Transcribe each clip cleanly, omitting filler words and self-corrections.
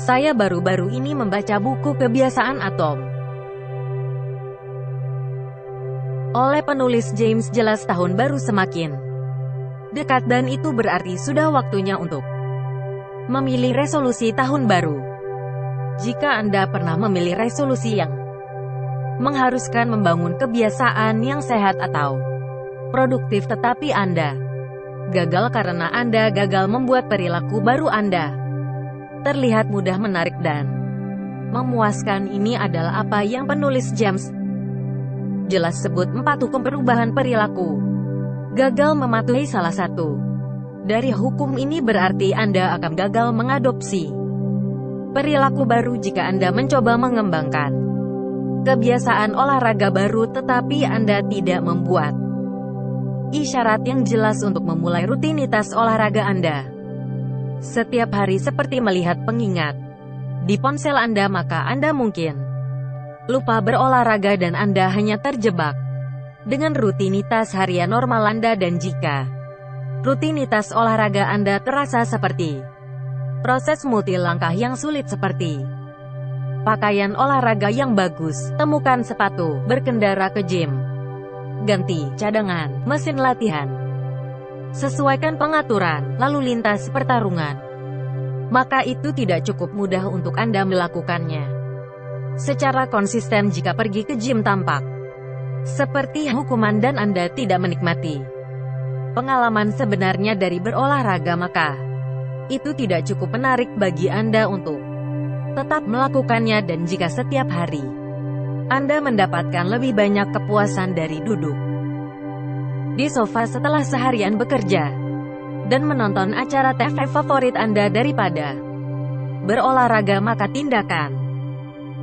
Saya baru-baru ini membaca buku Kebiasaan Atom oleh penulis James. Jelas tahun baru semakin dekat dan itu berarti sudah waktunya untuk memilih resolusi tahun baru. Jika Anda pernah memilih resolusi yang mengharuskan membangun kebiasaan yang sehat atau produktif tetapi Anda gagal karena Anda gagal membuat perilaku baru Anda terlihat mudah, menarik dan memuaskan, ini adalah apa yang penulis James jelas sebut 4 hukum perubahan perilaku. Gagal mematuhi salah satu dari hukum ini berarti Anda akan gagal mengadopsi perilaku baru. Jika Anda mencoba mengembangkan kebiasaan olahraga baru tetapi Anda tidak membuat isyarat yang jelas untuk memulai rutinitas olahraga Anda setiap hari seperti melihat pengingat di ponsel Anda, maka Anda mungkin lupa berolahraga dan Anda hanya terjebak dengan rutinitas harian normal Anda. Dan jika rutinitas olahraga Anda terasa seperti proses multi langkah yang sulit seperti pakaian olahraga yang bagus, temukan sepatu, berkendara ke gym, ganti cadangan, mesin latihan, sesuaikan pengaturan lalu lintas pertarungan, maka itu tidak cukup mudah untuk Anda melakukannya secara konsisten. Jika pergi ke gym tampak seperti hukuman dan Anda tidak menikmati pengalaman sebenarnya dari berolahraga, maka itu tidak cukup menarik bagi Anda untuk tetap melakukannya. Dan jika setiap hari Anda mendapatkan lebih banyak kepuasan dari duduk di sofa setelah seharian bekerja dan menonton acara TV favorit Anda daripada berolahraga, maka tindakan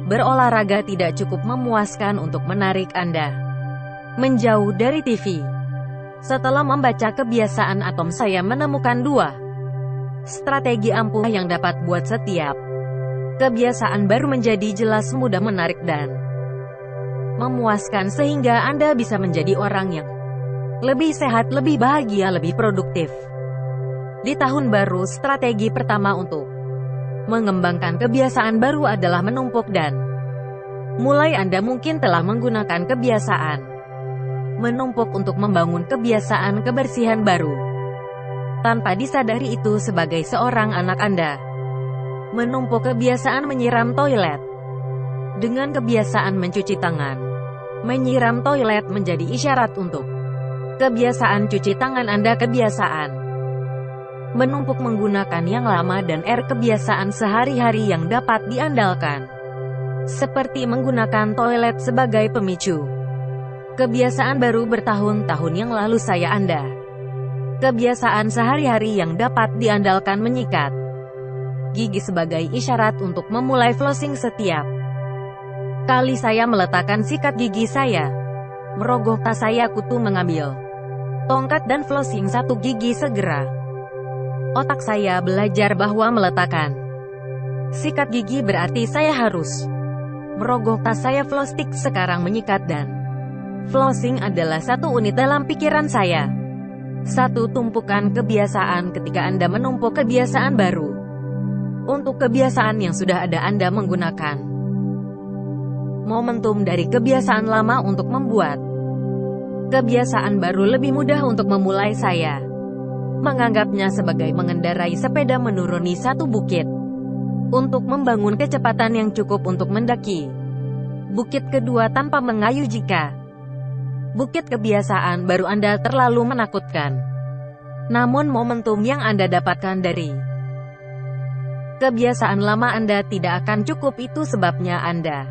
berolahraga tidak cukup memuaskan untuk menarik Anda menjauh dari TV. Setelah membaca Kebiasaan Atom, saya menemukan 2 strategi ampuh yang dapat buat setiap kebiasaan baru menjadi jelas, mudah, menarik, dan memuaskan sehingga Anda bisa menjadi orang yang lebih sehat, lebih bahagia, lebih produktif di tahun baru. Strategi pertama untuk mengembangkan kebiasaan baru adalah menumpuk dan mulai. Anda mungkin telah menggunakan kebiasaan menumpuk untuk membangun kebiasaan kebersihan baru tanpa disadari itu sebagai seorang anak. Anda menumpuk kebiasaan menyiram toilet dengan kebiasaan mencuci tangan. Menyiram toilet menjadi isyarat untuk kebiasaan cuci tangan Anda. Kebiasaan menumpuk menggunakan yang lama dan kebiasaan sehari-hari yang dapat diandalkan, seperti menggunakan toilet sebagai pemicu. Kebiasaan baru bertahun-tahun yang lalu saya Anda. Kebiasaan sehari-hari yang dapat diandalkan menyikat gigi sebagai isyarat untuk memulai flossing. Setiap kali saya meletakkan sikat gigi, saya merogoh tas saya, kutu, mengambil tongkat dan flossing 1 gigi segera. Otak saya belajar bahwa meletakkan sikat gigi berarti saya harus merogoh tas saya. Flossing sekarang menyikat dan flossing adalah 1 unit dalam pikiran saya. 1 tumpukan kebiasaan. Ketika Anda menumpuk kebiasaan baru untuk kebiasaan yang sudah ada, Anda menggunakan momentum dari kebiasaan lama untuk membuat kebiasaan baru lebih mudah untuk memulai. Saya menganggapnya sebagai mengendarai sepeda menuruni 1 bukit untuk membangun kecepatan yang cukup untuk mendaki bukit kedua tanpa mengayuh. Jika bukit kebiasaan baru Anda terlalu menakutkan, namun momentum yang Anda dapatkan dari kebiasaan lama Anda tidak akan cukup. Itu sebabnya Anda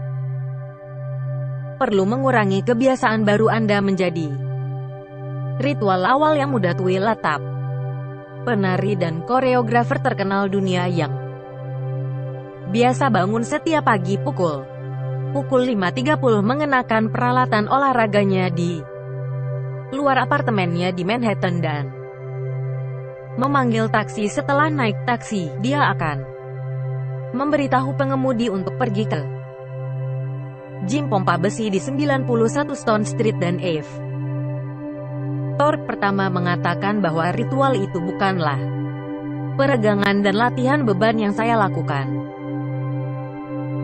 perlu mengurangi kebiasaan baru Anda menjadi ritual awal yang mudah. Twi Latap, penari dan koreografer terkenal dunia yang biasa bangun setiap pagi pukul 5.30 mengenakan peralatan olahraganya di luar apartemennya di Manhattan dan memanggil taksi. Setelah naik taksi, dia akan memberitahu pengemudi untuk pergi ke gym pompa besi di 91 Stone Street dan Ave. Thor pertama mengatakan bahwa ritual itu bukanlah peregangan dan latihan beban yang saya lakukan.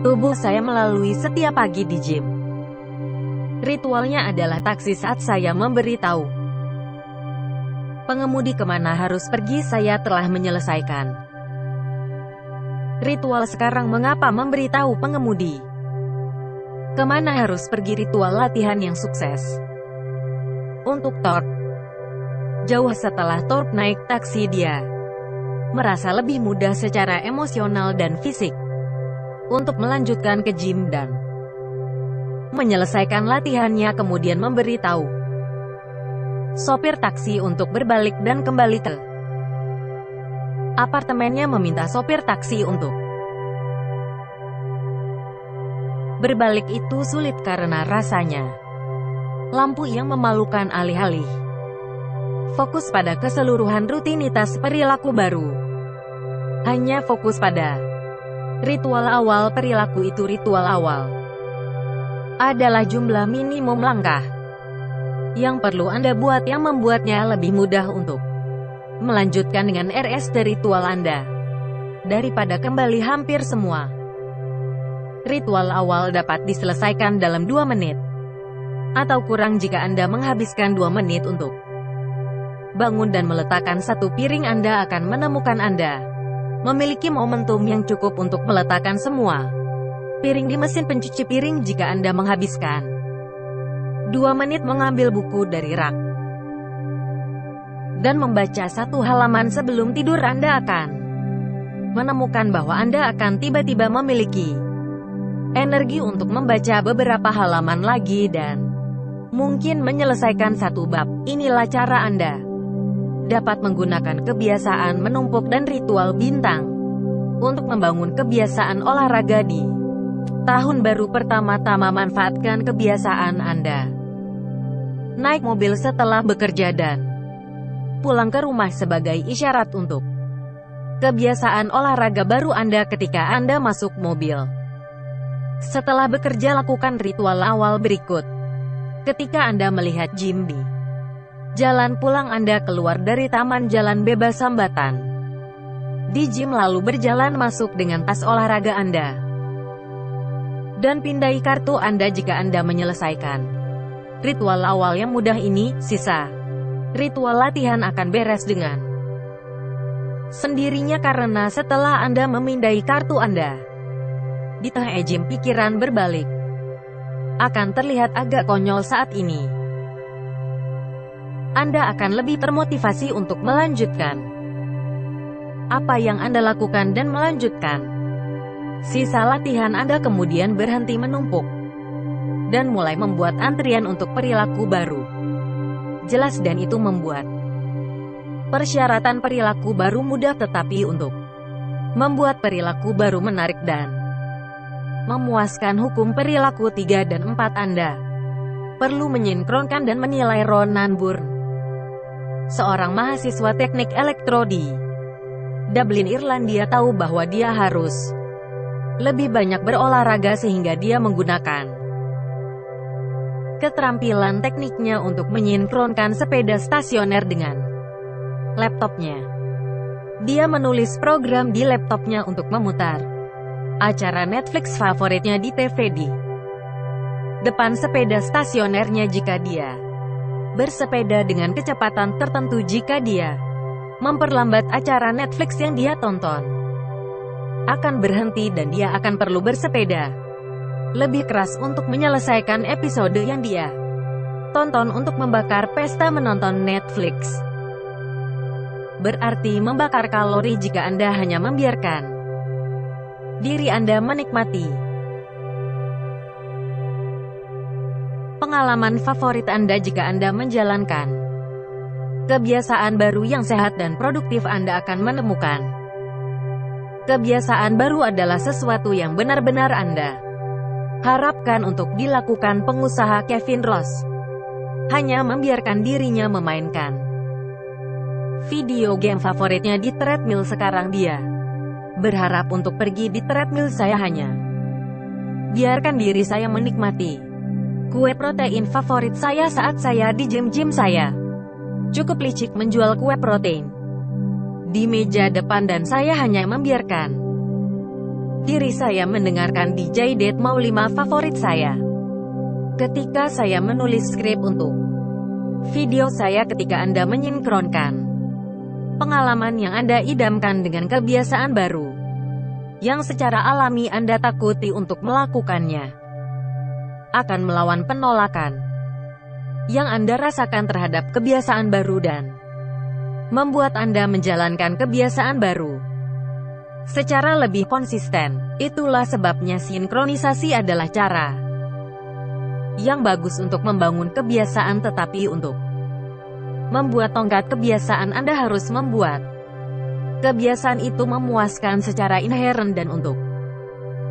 tubuh saya melalui setiap pagi di gym. Ritualnya adalah taksi saat saya memberitahu pengemudi kemana harus pergi. Saya telah menyelesaikan ritual. Sekarang mengapa memberitahu pengemudi kemana harus pergi? Ritual latihan yang sukses untuk Thorpe. Jauh setelah Thorpe naik taksi, dia merasa lebih mudah secara emosional dan fisik untuk melanjutkan ke gym dan menyelesaikan latihannya, kemudian memberitahu sopir taksi untuk berbalik dan kembali ke apartemennya, meminta sopir taksi untuk berbalik. Itu sulit karena rasanya lampu yang memalukan. Alih-alih fokus pada keseluruhan rutinitas perilaku baru, hanya fokus pada ritual awal. Perilaku itu, ritual awal adalah jumlah minimum langkah yang perlu Anda buat yang membuatnya lebih mudah untuk melanjutkan dengan RST ritual Anda daripada kembali. Hampir semua ritual awal dapat diselesaikan dalam 2 menit atau kurang jika Anda menghabiskan 2 menit untuk bangun dan meletakkan 1 piring. Anda akan menemukan Anda memiliki momentum yang cukup untuk meletakkan semua piring di mesin pencuci piring. Jika Anda menghabiskan 2 menit mengambil buku dari rak dan membaca 1 halaman sebelum tidur, Anda akan menemukan bahwa Anda akan tiba-tiba memiliki energi untuk membaca beberapa halaman lagi dan mungkin menyelesaikan 1 bab. Inilah cara Anda dapat menggunakan kebiasaan menumpuk dan ritual bintang untuk membangun kebiasaan olahraga di tahun baru. Pertama-tama, manfaatkan kebiasaan Anda naik mobil setelah bekerja dan pulang ke rumah sebagai isyarat untuk kebiasaan olahraga baru Anda. Ketika Anda masuk mobil setelah bekerja, lakukan ritual awal berikut. Ketika Anda melihat gym di jalan pulang, Anda keluar dari taman jalan bebas hambatan di gym, lalu berjalan masuk dengan tas olahraga Anda dan pindai kartu Anda. Jika Anda menyelesaikan ritual awal yang mudah ini, sisa ritual latihan akan beres dengan sendirinya, karena setelah Anda memindai kartu Anda di tengah gym, pikiran berbalik akan terlihat agak konyol saat ini. Anda akan lebih termotivasi untuk melanjutkan apa yang Anda lakukan dan melanjutkan sisa latihan Anda, kemudian berhenti menumpuk dan mulai membuat antrian untuk perilaku baru jelas, dan itu membuat persyaratan perilaku baru mudah. Tetapi untuk membuat perilaku baru menarik dan memuaskan, hukum perilaku 3 dan 4 Anda perlu menyinkronkan dan menilai. Ronan Bourne, seorang mahasiswa teknik elektro di Dublin, Irlandia, tahu bahwa dia harus lebih banyak berolahraga sehingga dia menggunakan keterampilan tekniknya untuk menyinkronkan sepeda stasioner dengan laptopnya. Dia menulis program di laptopnya untuk memutar acara Netflix favoritnya di TV di depan sepeda stasionernya. Jika dia bersepeda dengan kecepatan tertentu, jika dia memperlambat, acara Netflix yang dia tonton akan berhenti dan dia akan perlu bersepeda lebih keras untuk menyelesaikan episode yang dia tonton. Untuk membakar pesta menonton Netflix berarti membakar kalori. Jika Anda hanya membiarkan diri Anda menikmati pengalaman favorit Anda, jika Anda menjalankan kebiasaan baru yang sehat dan produktif, Anda akan menemukan kebiasaan baru adalah sesuatu yang benar-benar Anda harapkan untuk dilakukan. Pengusaha Kevin Ross hanya membiarkan dirinya memainkan video game favoritnya di treadmill. Sekarang dia berharap untuk pergi di treadmill. Saya hanya biarkan diri saya menikmati kue protein favorit saya saat saya di gym saya cukup licik menjual kue protein di meja depan dan saya hanya membiarkan diri saya mendengarkan DJ Date Mau 5 favorit saya. Ketika saya menulis skrip untuk video saya, ketika Anda menyinkronkan pengalaman yang Anda idamkan dengan kebiasaan baru yang secara alami Anda takuti untuk melakukannya, akan melawan penolakan yang Anda rasakan terhadap kebiasaan baru dan membuat Anda menjalankan kebiasaan baru secara lebih konsisten. Itulah sebabnya sinkronisasi adalah cara yang bagus untuk membangun kebiasaan, tetapi untuk membuat tongkat kebiasaan Anda harus membuat kebiasaan itu memuaskan secara inheren, dan untuk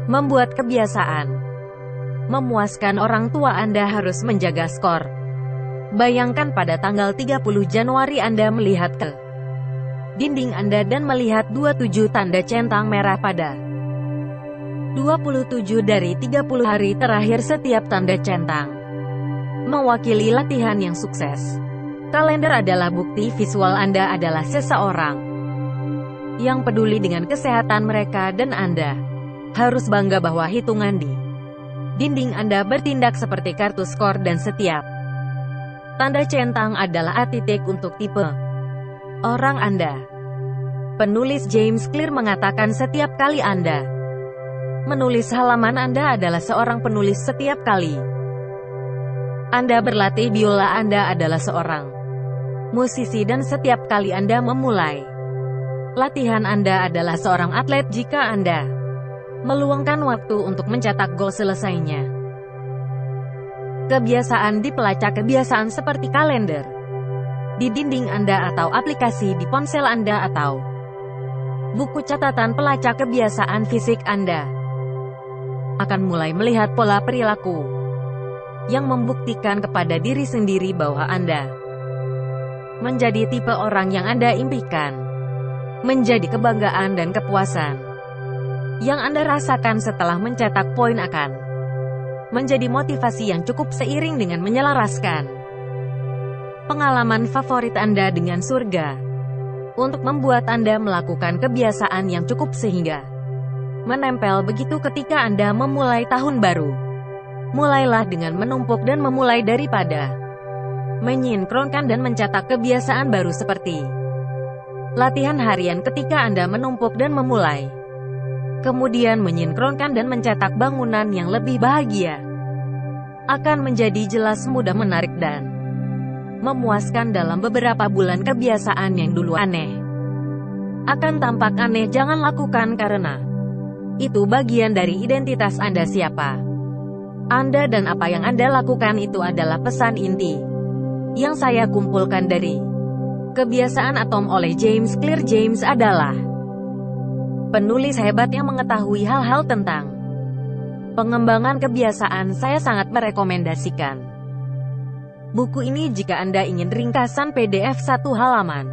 membuat kebiasaan memuaskan orang tua Anda harus menjaga skor. Bayangkan pada tanggal 30 Januari Anda melihat ke dinding Anda dan melihat 27 tanda centang merah pada 27 dari 30 hari terakhir. Setiap tanda centang mewakili latihan yang sukses. Kalender adalah bukti visual Anda adalah seseorang yang peduli dengan kesehatan mereka, dan Anda harus bangga bahwa hitungan di dinding Anda bertindak seperti kartu skor, dan setiap tanda centang adalah titik untuk tipe orang Anda. Penulis James Clear mengatakan setiap kali Anda menulis halaman, Anda adalah seorang penulis. Setiap kali Anda berlatih biola, Anda adalah seorang musisi, dan setiap kali Anda memulai latihan, Anda adalah seorang atlet. Jika Anda meluangkan waktu untuk mencetak gol selesainya kebiasaan di pelacak kebiasaan seperti kalender di dinding Anda, atau aplikasi di ponsel Anda, atau buku catatan pelacak kebiasaan fisik, Anda akan mulai melihat pola perilaku yang membuktikan kepada diri sendiri bahwa Anda menjadi tipe orang yang Anda impikan, menjadi kebanggaan dan kepuasan yang Anda rasakan setelah mencetak poin akan menjadi motivasi yang cukup seiring dengan menyelaraskan pengalaman favorit Anda dengan surga untuk membuat Anda melakukan kebiasaan yang cukup sehingga menempel begitu ketika Anda memulai tahun baru. Mulailah dengan menumpuk dan memulai daripada menyinkronkan dan mencetak kebiasaan baru seperti latihan harian. Ketika Anda menumpuk dan memulai, kemudian menyinkronkan dan mencetak bangunan yang lebih bahagia, akan menjadi jelas mudah, menarik, dan memuaskan. Dalam beberapa bulan kebiasaan yang dulu aneh akan tampak aneh. Jangan lakukan karena itu bagian dari identitas Anda. Siapa Anda dan apa yang Anda lakukan itu adalah pesan inti yang saya kumpulkan dari Kebiasaan Atom oleh James Clear. James adalah penulis hebat yang mengetahui hal-hal tentang pengembangan kebiasaan. Saya sangat merekomendasikan buku ini jika Anda ingin ringkasan PDF 1 halaman.